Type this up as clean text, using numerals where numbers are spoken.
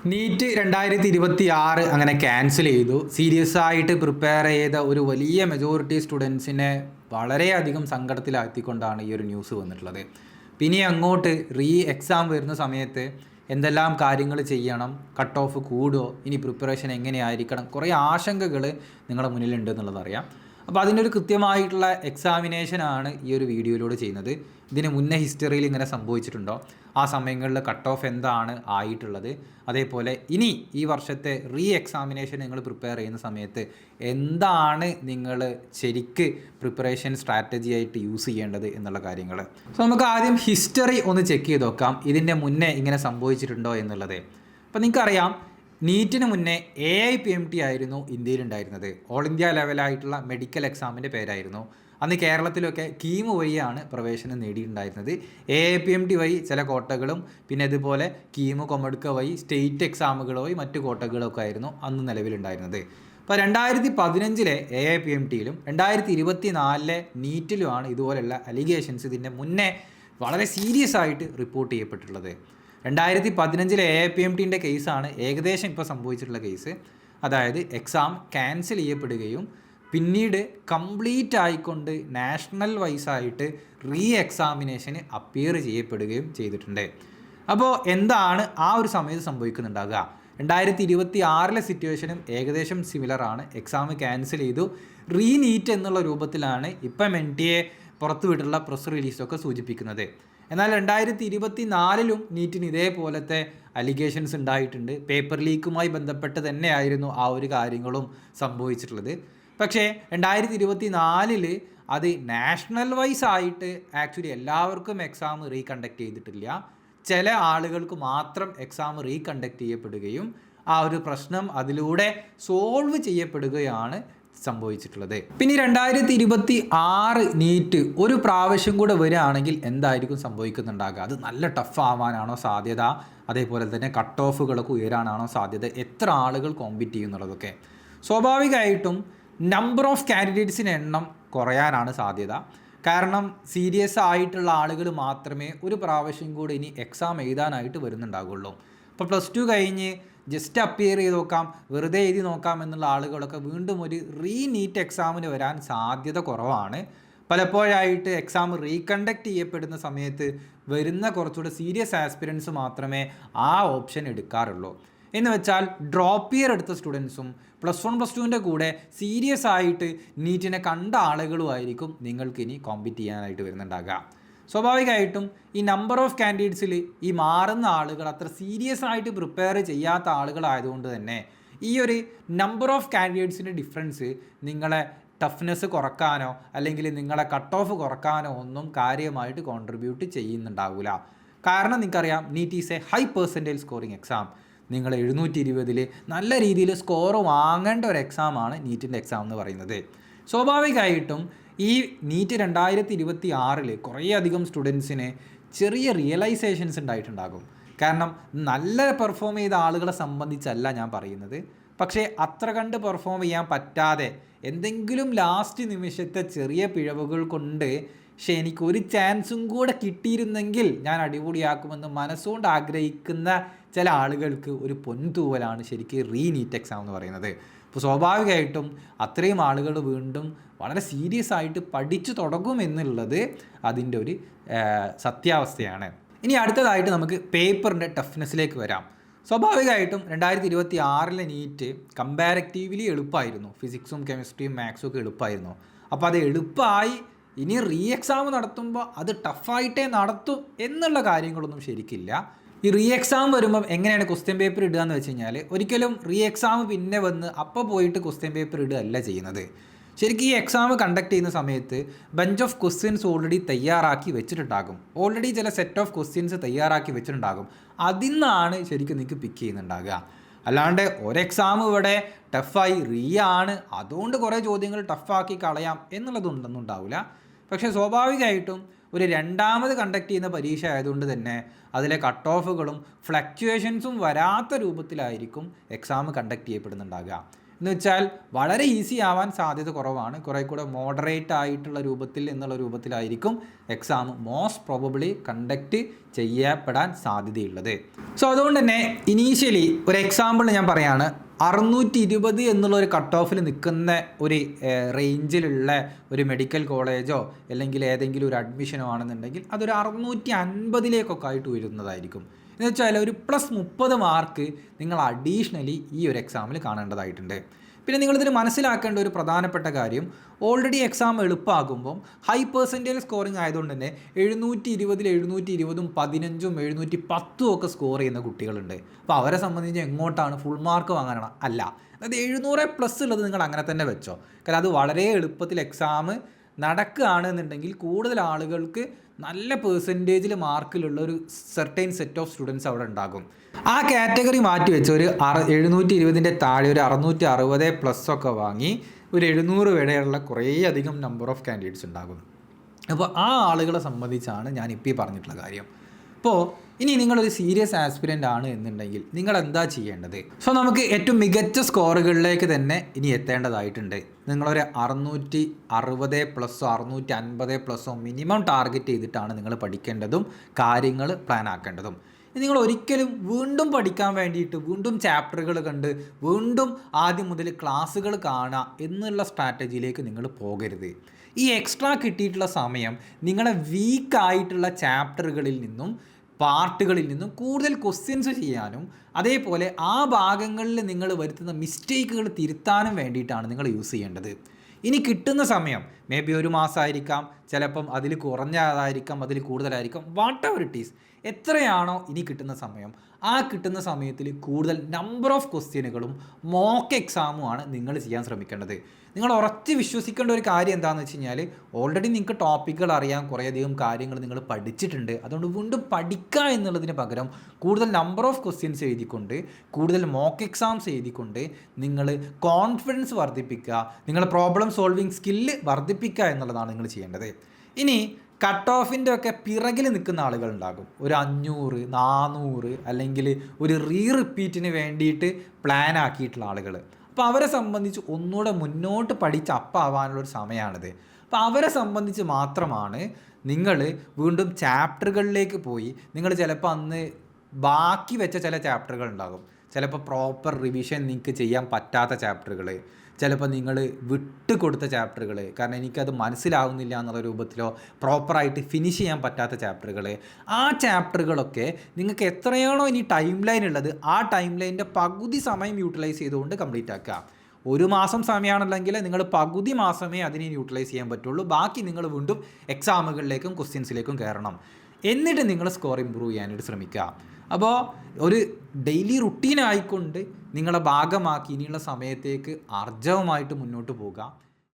NEET 2026 അങ്ങനെ cancel ചെയ്തു. Serious ആയിട്ട് പ്രിപ്പയർ ചെയ്ത ഒരു വലിയ മെജോറിറ്റി സ്റ്റുഡൻസിനെ വളരെയധികം സങ്കടത്തിലാക്കിക്കൊണ്ടാണ് ഈ ഒരു ന്യൂസ് വന്നിട്ടുള്ളത്. പിന്നെ അങ്ങോട്ട് എക്സാം വരുന്ന സമയത്ത് എന്തെല്ലാം കാര്യങ്ങൾ ചെയ്യണം, കട്ട് ഓഫ് കൂടുമോ, ഇനി പ്രിപ്പറേഷൻ എങ്ങനെയായിരിക്കണം, കുറേ ആശങ്കകൾ നിങ്ങളുടെ മുന്നിലുണ്ട് എന്നുള്ളതറിയാം. അപ്പോൾ അതിനൊരു കൃത്യമായിട്ടുള്ള എക്സാമിനേഷനാണ് ഈ ഒരു വീഡിയോയിലൂടെ ചെയ്യുന്നത്. ഇതിന് മുന്നേ ഹിസ്റ്ററിയിൽ ഇങ്ങനെ സംഭവിച്ചിട്ടുണ്ടോ, ആ സമയങ്ങളിൽ കട്ട് ഓഫ് എന്താണ് ആയിട്ടുള്ളത്, അതേപോലെ ഇനി ഈ വർഷത്തെ എക്സാമിനേഷൻ നിങ്ങൾ പ്രിപ്പയർ ചെയ്യുന്ന സമയത്ത് എന്താണ് നിങ്ങൾ ശരിക്ക് പ്രിപ്പറേഷൻ സ്ട്രാറ്റജി ആയിട്ട് യൂസ് ചെയ്യേണ്ടത് എന്നുള്ള കാര്യങ്ങൾ. സോ നമുക്ക് ആദ്യം ഹിസ്റ്ററി ഒന്ന് ചെക്ക് ചെയ്ത് നോക്കാം, ഇതിൻ്റെ മുന്നേ ഇങ്ങനെ സംഭവിച്ചിട്ടുണ്ടോ എന്നുള്ളത്. അപ്പോൾ നിങ്ങൾക്കറിയാം, നീറ്റിന് മുന്നേ AIPMT ആയിരുന്നു ഇന്ത്യയിലുണ്ടായിരുന്നത്. ഓൾ ഇന്ത്യ ലെവലായിട്ടുള്ള മെഡിക്കൽ എക്സാമിൻ്റെ പേരായിരുന്നു. അന്ന് കേരളത്തിലൊക്കെ കീമ് വഴിയാണ് പ്രവേശനം നേടിയിട്ടുണ്ടായിരുന്നത്. AIPMT വഴി ചില കോട്ടകളും, പിന്നെ ഇതുപോലെ കീമ് കൊമടുക്ക വഴി സ്റ്റേറ്റ് എക്സാമുകൾ വഴി മറ്റു കോട്ടകളൊക്കെ ആയിരുന്നു അന്ന് നിലവിലുണ്ടായിരുന്നത്. അപ്പോൾ 2015 AIPMTയിലും 2024 നീറ്റിലുമാണ് ഇതുപോലെയുള്ള അലിഗേഷൻസ് ഇതിൻ്റെ മുന്നേ വളരെ സീരിയസ് ആയിട്ട് റിപ്പോർട്ട് ചെയ്യപ്പെട്ടിട്ടുള്ളത്. 2015 AIPMTൻ്റെ കേസാണ് ഏകദേശം ഇപ്പോൾ സംഭവിച്ചിട്ടുള്ള കേസ്. അതായത് എക്സാം ക്യാൻസൽ ചെയ്യപ്പെടുകയും പിന്നീട് കംപ്ലീറ്റ് ആയിക്കൊണ്ട് നാഷണൽ വൈസായിട്ട് എക്സാമിനേഷന് അപ്പിയർ ചെയ്യപ്പെടുകയും ചെയ്തിട്ടുണ്ട്. അപ്പോൾ എന്താണ് ആ ഒരു സമയത്ത് സംഭവിക്കുന്നുണ്ടാകുക? 2026 സിറ്റുവേഷനും ഏകദേശം സിമിലറാണ്. എക്സാം ക്യാൻസൽ ചെയ്തു, നീറ്റ് എന്നുള്ള രൂപത്തിലാണ് ഇപ്പം NTA പുറത്തുവിട്ടുള്ള പ്രസ് റിലീസൊക്കെ സൂചിപ്പിക്കുന്നത്. എന്നാൽ 2024 നീറ്റിന് ഇതേപോലത്തെ അലിഗേഷൻസ് ഉണ്ടായിട്ടുണ്ട്. പേപ്പർ ലീക്കുമായി ബന്ധപ്പെട്ട് തന്നെയായിരുന്നു ആ ഒരു കാര്യങ്ങളും സംഭവിച്ചിട്ടുള്ളത്. പക്ഷേ 2024 അത് നാഷണൽ വൈസ് ആയിട്ട് ആക്ച്വലി എല്ലാവർക്കും എക്സാം റീകണ്ടക്ട് ചെയ്തിട്ടില്ല. ചില ആളുകൾക്ക് മാത്രം എക്സാം റീകണ്ടക്ട് ചെയ്യപ്പെടുകയും ആ ഒരു പ്രശ്നം അതിലൂടെ സോൾവ് ചെയ്യപ്പെടുകയാണ് സംഭവിച്ചിട്ടുള്ളത്. പിന്നെ 2026 നീറ്റ് ഒരു പ്രാവശ്യം കൂടെ വരികയാണെങ്കിൽ എന്തായിരിക്കും സംഭവിക്കുന്നുണ്ടാകുക? അത് നല്ല ടഫ് ആവാനാണോ സാധ്യത? അതേപോലെ തന്നെ കട്ട് ഓഫുകളൊക്കെ ഉയരാനാണോ സാധ്യത? എത്ര ആളുകൾ കോമ്പീറ്റ് ചെയ്യുന്നുള്ളതൊക്കെ സ്വാഭാവികമായിട്ടും നമ്പർ ഓഫ് കാൻഡിഡേറ്റ്സിൻ്റെ എണ്ണം കുറയാനാണ് സാധ്യത. കാരണം സീരിയസ് ആയിട്ടുള്ള ആളുകൾ മാത്രമേ ഒരു പ്രാവശ്യം കൂടി ഇനി എക്സാം എഴുതാനായിട്ട് വരുന്നുണ്ടാകുള്ളൂ. ഇപ്പോൾ +2 കഴിഞ്ഞ് ജസ്റ്റ് അപ്പിയർ ചെയ്ത് നോക്കാം, വെറുതെ എഴുതി നോക്കാം എന്നുള്ള ആളുകളൊക്കെ വീണ്ടും ഒരു നീറ്റ് എക്സാമിന് വരാൻ സാധ്യത കുറവാണ്. പലപ്പോഴായിട്ട് എക്സാം റീകണ്ടക്ട് ചെയ്യപ്പെടുന്ന സമയത്ത് വരുന്ന കുറച്ചുകൂടെ സീരിയസ് ആസ്പിരൻസ് മാത്രമേ ആ ഓപ്ഷൻ എടുക്കാറുള്ളൂ. എന്ന് വെച്ചാൽ ഡ്രോപ്പ് ഇയർ എടുത്ത സ്റ്റുഡൻസും +1 +2ൻ്റെ കൂടെ സീരിയസ് ആയിട്ട് നീറ്റിനെ കണ്ട ആളുകളുമായിരിക്കും നിങ്ങൾക്ക് ഇനി കോമ്പീറ്റ് ചെയ്യാനായിട്ട് വരുന്നുണ്ടാകുക. സ്വാഭാവികമായിട്ടും ഈ നമ്പർ ഓഫ് കാൻഡിഡേറ്റ്സിൽ ഈ മാറുന്ന ആളുകൾ അത്ര സീരിയസ് ആയിട്ട് പ്രിപ്പയർ ചെയ്യാത്ത ആളുകളായതുകൊണ്ട് തന്നെ ഈ ഒരു നമ്പർ ഓഫ് കാൻഡിഡേറ്റ്സിൻ്റെ ഡിഫറൻസ് നിങ്ങളെ ടഫ്നെസ് കുറക്കാനോ അല്ലെങ്കിൽ നിങ്ങളെ കട്ട് ഓഫ് കുറക്കാനോ ഒന്നും കാര്യമായിട്ട് കോൺട്രിബ്യൂട്ട് ചെയ്യുന്നുണ്ടാവില്ല. കാരണം നിങ്ങൾക്കറിയാം, NEET is a high percentage scoring exam. നിങ്ങൾ 720 നല്ല രീതിയിൽ സ്കോർ വാങ്ങേണ്ട ഒരു എക്സാമാണ് നീറ്റിൻ്റെ എക്സാം എന്ന് പറയുന്നത്. സ്വാഭാവികമായിട്ടും ഈ നീറ്റ് 2026 കുറേയധികം സ്റ്റുഡൻസിന് ചെറിയ റിയലൈസേഷൻസ് ഉണ്ടായിട്ടുണ്ടാകും. കാരണം നല്ല പെർഫോം ചെയ്ത ആളുകളെ സംബന്ധിച്ചല്ല ഞാൻ പറയുന്നത്, പക്ഷേ അത്ര കണ്ട് പെർഫോം ചെയ്യാൻ പറ്റാതെ എന്തെങ്കിലും ലാസ്റ്റ് നിമിഷത്തെ ചെറിയ പിഴവുകൾ കൊണ്ട് പക്ഷേ എനിക്കൊരു ചാൻസും കൂടെ കിട്ടിയിരുന്നെങ്കിൽ ഞാൻ അടിപൊളിയാക്കുമെന്ന് മനസ്സുകൊണ്ട് ആഗ്രഹിക്കുന്ന ചില ആളുകൾക്ക് ഒരു പൊൻതൂവലാണ് ശരിക്കും നീറ്റ് എക്സാം എന്ന് പറയുന്നത്. അപ്പോൾ സ്വാഭാവികമായിട്ടും അത്രയും ആളുകൾ വീണ്ടും വളരെ സീരിയസ് ആയിട്ട് പഠിച്ചു തുടങ്ങുമെന്നുള്ളത് അതിൻ്റെ ഒരു സത്യാവസ്ഥയാണ്. ഇനി അടുത്തതായിട്ട് നമുക്ക് പേപ്പറിൻ്റെ ടഫ്നെസ്സിലേക്ക് വരാം. സ്വാഭാവികമായിട്ടും 2026 നീറ്റ് കമ്പാരിറ്റീവ്ലി എളുപ്പമായിരുന്നു. ഫിസിക്സും കെമിസ്ട്രിയും മാത്സും ഒക്കെ എളുപ്പമായിരുന്നു. അപ്പോൾ അത് എളുപ്പമായി ഇനി എക്സാം നടത്തുമ്പോൾ അത് ടഫായിട്ടേ നടത്തും എന്നുള്ള കാര്യങ്ങളൊന്നും ശരിക്കില്ല. ഈ എക്സാം വരുമ്പം എങ്ങനെയാണ് ക്വസ്റ്റ്യൻ പേപ്പർ ഇടുക എന്ന് വെച്ച് കഴിഞ്ഞാൽ, ഒരിക്കലും എക്സാം പിന്നെ വന്ന് അപ്പോൾ പോയിട്ട് ക്വസ്റ്റ്യൻ പേപ്പർ ഇടുകയല്ല ചെയ്യുന്നത്. ശരിക്കും ഈ എക്സാം കണ്ടക്ട് ചെയ്യുന്ന സമയത്ത് ബഞ്ച് ഓഫ് ക്വസ്റ്റ്യൻസ് ഓൾറെഡി തയ്യാറാക്കി വെച്ചിട്ടുണ്ടാകും. ഓൾറെഡി ചില സെറ്റ് ഓഫ് ക്വസ്റ്റ്യൻസ് തയ്യാറാക്കി വെച്ചിട്ടുണ്ടാകും. അതിൽ നിന്നാണ് ശരിക്കും നിങ്ങൾക്ക് പിക്ക് ചെയ്യുന്നുണ്ടാകുക. അല്ലാണ്ട് എക്സാം ഇവിടെ ടഫായി ആണ് അതുകൊണ്ട് കുറേ ചോദ്യങ്ങൾ ടഫാക്കി കളയാം എന്നുള്ളതൊന്നും ഉണ്ടാവില്ല. പക്ഷേ സ്വാഭാവികമായിട്ടും ഒരു രണ്ടാമത് കണ്ടക്ട് ചെയ്യുന്ന പരീക്ഷ ആയതുകൊണ്ട് തന്നെ അതിലെ കട്ട് ഓഫുകളും ഫ്ലക്ച്വേഷൻസും വരാത്ത രൂപത്തിലായിരിക്കും എക്സാം കണ്ടക്ട് ചെയ്യപ്പെടുന്നുണ്ടാകുക. എന്ന് വെച്ചാൽ വളരെ ഈസി ആവാൻ സാധ്യത കുറവാണ്. കുറേ കൂടെ മോഡറേറ്റ് ആയിട്ടുള്ള രൂപത്തിലായിരിക്കും എക്സാം മോസ്റ്റ് പ്രോബബ്ലി കണ്ടക്റ്റ് ചെയ്യപ്പെടാൻ സാധ്യതയുള്ളത്. സോ അതുകൊണ്ട് തന്നെ ഇനീഷ്യലി ഒരു എക്സാമ്പിൾ ഞാൻ പറയാണ്, 620 എന്നുള്ളൊരു കട്ട് ഓഫിൽ നിൽക്കുന്ന ഒരു റേഞ്ചിലുള്ള ഒരു മെഡിക്കൽ കോളേജോ അല്ലെങ്കിൽ ഏതെങ്കിലും ഒരു അഡ്മിഷനോ ആണെന്നുണ്ടെങ്കിൽ അതൊരു 650 ആയിട്ട് വരുന്നതായിരിക്കും. എന്ന് വെച്ചാൽ ഒരു +30 മാർക്ക് നിങ്ങൾ അഡീഷണലി ഈ ഒരു എക്സാമിൽ കാണേണ്ടതായിട്ടുണ്ട്. പിന്നെ നിങ്ങളിതിൽ മനസ്സിലാക്കേണ്ട ഒരു പ്രധാനപ്പെട്ട കാര്യം, ഓൾറെഡി എക്സാം എളുപ്പമാകുമ്പം ഹൈ പെർസെൻറ്റേജ് സ്കോറിങ് ആയതുകൊണ്ട് തന്നെ 720 720 15 710 ഒക്കെ സ്കോർ ചെയ്യുന്ന കുട്ടികളുണ്ട്. അപ്പോൾ അവരെ സംബന്ധിച്ച് എങ്ങോട്ടാണ് ഫുൾ മാർക്ക് വാങ്ങാനാണ്? അല്ല, അതായത് 700+ ഉള്ളത് നിങ്ങൾ അങ്ങനെ തന്നെ വെച്ചോ. കാരണം അത് വളരെ എളുപ്പത്തിൽ എക്സാം നടക്കുകയാണെന്നുണ്ടെങ്കിൽ കൂടുതൽ ആളുകൾക്ക് നല്ല പെർസെൻറ്റേജിൽ മാർക്കിലുള്ള ഒരു സെർട്ടൈൻ സെറ്റ് ഓഫ് സ്റ്റുഡൻസ് അവിടെ ഉണ്ടാകും. ആ കാറ്റഗറി മാറ്റി വെച്ച് ഒരു 720 താഴെ ഒരു 660+ ഒക്കെ വാങ്ങി ഒരു 700 വരെയുള്ള കുറേ അധികം നമ്പർ ഓഫ് കാൻഡിഡേറ്റ്സ് ഉണ്ടാകും. അപ്പോൾ ആ ആളുകളെ സംബന്ധിച്ചാണ് ഞാനിപ്പോൾ ഈ പറഞ്ഞിട്ടുള്ള കാര്യം. അപ്പോൾ ഇനി നിങ്ങളൊരു സീരിയസ് ആസ്പിരൻ്റ് ആണ് എന്നുണ്ടെങ്കിൽ നിങ്ങൾ എന്താ ചെയ്യേണ്ടത്? സോ നമുക്ക് ഏറ്റവും മികച്ച സ്കോറുകളിലേക്ക് തന്നെ ഇനി എത്തേണ്ടതായിട്ടുണ്ട്. നിങ്ങളൊരു 660+, 650+ മിനിമം ടാർഗറ്റ് ചെയ്തിട്ടാണ് നിങ്ങൾ പഠിക്കേണ്ടതും കാര്യങ്ങൾ പ്ലാൻ ആക്കേണ്ടതും. നിങ്ങൾ ഒരിക്കലും വീണ്ടും പഠിക്കാൻ വേണ്ടിയിട്ട് വീണ്ടും ചാപ്റ്ററുകൾ കണ്ട് വീണ്ടും ആദ്യം മുതൽ ക്ലാസ്സുകൾ കാണുക എന്നുള്ള സ്ട്രാറ്റജിയിലേക്ക് നിങ്ങൾ പോകരുത്. ഈ എക്സ്ട്രാ കിട്ടിയിട്ടുള്ള സമയം നിങ്ങളെ വീക്കായിട്ടുള്ള ചാപ്റ്ററുകളിൽ നിന്നും പാർട്ടുകളിൽ നിന്നും കൂടുതൽ ക്വസ്റ്റ്യൻസ് ചെയ്യാനും അതേപോലെ ആ ഭാഗങ്ങളിൽ നിങ്ങൾ വരുത്തുന്ന മിസ്റ്റേക്കുകൾ തിരുത്താനും വേണ്ടിയിട്ടാണ് നിങ്ങൾ യൂസ് ചെയ്യേണ്ടത്. ഇനി കിട്ടുന്ന സമയം മേ ബി ഒരു മാസമായിരിക്കാം, ചിലപ്പം അതിൽ കുറഞ്ഞതായിരിക്കാം, അതിൽ കൂടുതലായിരിക്കാം, വാട്ട് എവർ ഇറ്റ് ഈസ്. എത്രയാണോ ഇനി കിട്ടുന്ന സമയം, ആ കിട്ടുന്ന സമയത്തിൽ കൂടുതൽ നമ്പർ ഓഫ് ക്വസ്റ്റ്യനുകളും മോക്ക് എക്സാമുമാണ് നിങ്ങൾ ചെയ്യാൻ ശ്രമിക്കേണ്ടത്. നിങ്ങൾ ഉറച്ച് വിശ്വസിക്കേണ്ട ഒരു കാര്യം എന്താണെന്ന് വെച്ച് കഴിഞ്ഞാൽ, ഓൾറെഡി നിങ്ങൾക്ക് ടോപ്പിക്കുകൾ അറിയാം, കുറേയധികം കാര്യങ്ങൾ നിങ്ങൾ പഠിച്ചിട്ടുണ്ട്. അതുകൊണ്ട് വീണ്ടും പഠിക്കുക എന്നുള്ളതിന് പകരം കൂടുതൽ നമ്പർ ഓഫ് ക്വസ്റ്റ്യൻസ് എഴുതിക്കൊണ്ട് കൂടുതൽ മോക്ക് എക്സാംസ് എഴുതിക്കൊണ്ട് നിങ്ങൾ കോൺഫിഡൻസ് വർദ്ധിപ്പിക്കുക, നിങ്ങളുടെ പ്രോബ്ലം സോൾവിങ് സ്കില്ല് വർദ്ധിപ്പിക്കുക എന്നുള്ളതാണ് നിങ്ങൾ ചെയ്യേണ്ടത്. ഇനി കട്ട് ഓഫിൻ്റെ ഒക്കെ പിറകിൽ നിൽക്കുന്ന ആളുകളുണ്ടാകും, ഒരു 500 400 അല്ലെങ്കിൽ ഒരു റിപ്പീറ്റിന് വേണ്ടിയിട്ട് പ്ലാൻ ആക്കിയിട്ടുള്ള ആളുകൾ. അപ്പോൾ അവരെ സംബന്ധിച്ച് ഒന്നുകൂടെ മുന്നോട്ട് പഠിച്ച് അപ്പാവാനുള്ളൊരു സമയമാണിത്. അപ്പോൾ അവരെ സംബന്ധിച്ച് മാത്രമാണ് നിങ്ങൾ വീണ്ടും ചാപ്റ്ററുകളിലേക്ക് പോയി, നിങ്ങൾ ചിലപ്പോൾ അന്ന് ബാക്കി വെച്ച ചില ചാപ്റ്ററുകൾ ഉണ്ടാകും, ചിലപ്പോൾ പ്രോപ്പർ റിവിഷൻ നിങ്ങൾക്ക് ചെയ്യാൻ പറ്റാത്ത ചാപ്റ്ററുകൾ, ചിലപ്പോൾ നിങ്ങൾ വിട്ട് കൊടുത്ത ചാപ്റ്ററുകൾ, കാരണം എനിക്കത് മനസ്സിലാവുന്നില്ല എന്നുള്ള രൂപത്തിലോ പ്രോപ്പറായിട്ട് ഫിനിഷ് ചെയ്യാൻ പറ്റാത്ത ചാപ്റ്ററുകൾ, ആ ചാപ്റ്ററുകളൊക്കെ നിങ്ങൾക്ക് എത്രയാണോ ഇനി ടൈം ലൈൻ ഉള്ളത് ആ ടൈം ലൈനിൻ്റെ പകുതി സമയം യൂട്ടിലൈസ് ചെയ്തുകൊണ്ട് കംപ്ലീറ്റ് ആക്കുക. ഒരു മാസം സമയമാണെന്നുണ്ടെങ്കിൽ നിങ്ങൾ പകുതി മാസമേ അതിനെ യൂട്ടിലൈസ് ചെയ്യാൻ പറ്റുള്ളൂ. ബാക്കി നിങ്ങൾ വീണ്ടും എക്സാമുകളിലേക്കും ക്വസ്റ്റ്യൻസിലേക്കും കയറണം. എന്നിട്ട് നിങ്ങൾ സ്കോർ ഇമ്പ്രൂവ് ചെയ്യാനായിട്ട് ശ്രമിക്കുക. അപ്പോൾ ഒരു ഡെയിലി റുട്ടീനായിക്കൊണ്ട് നിങ്ങളെ ഭാഗമാക്കി ഇനിയുള്ള സമയത്തേക്ക് ആർജവമായിട്ട് മുന്നോട്ട് പോകുക.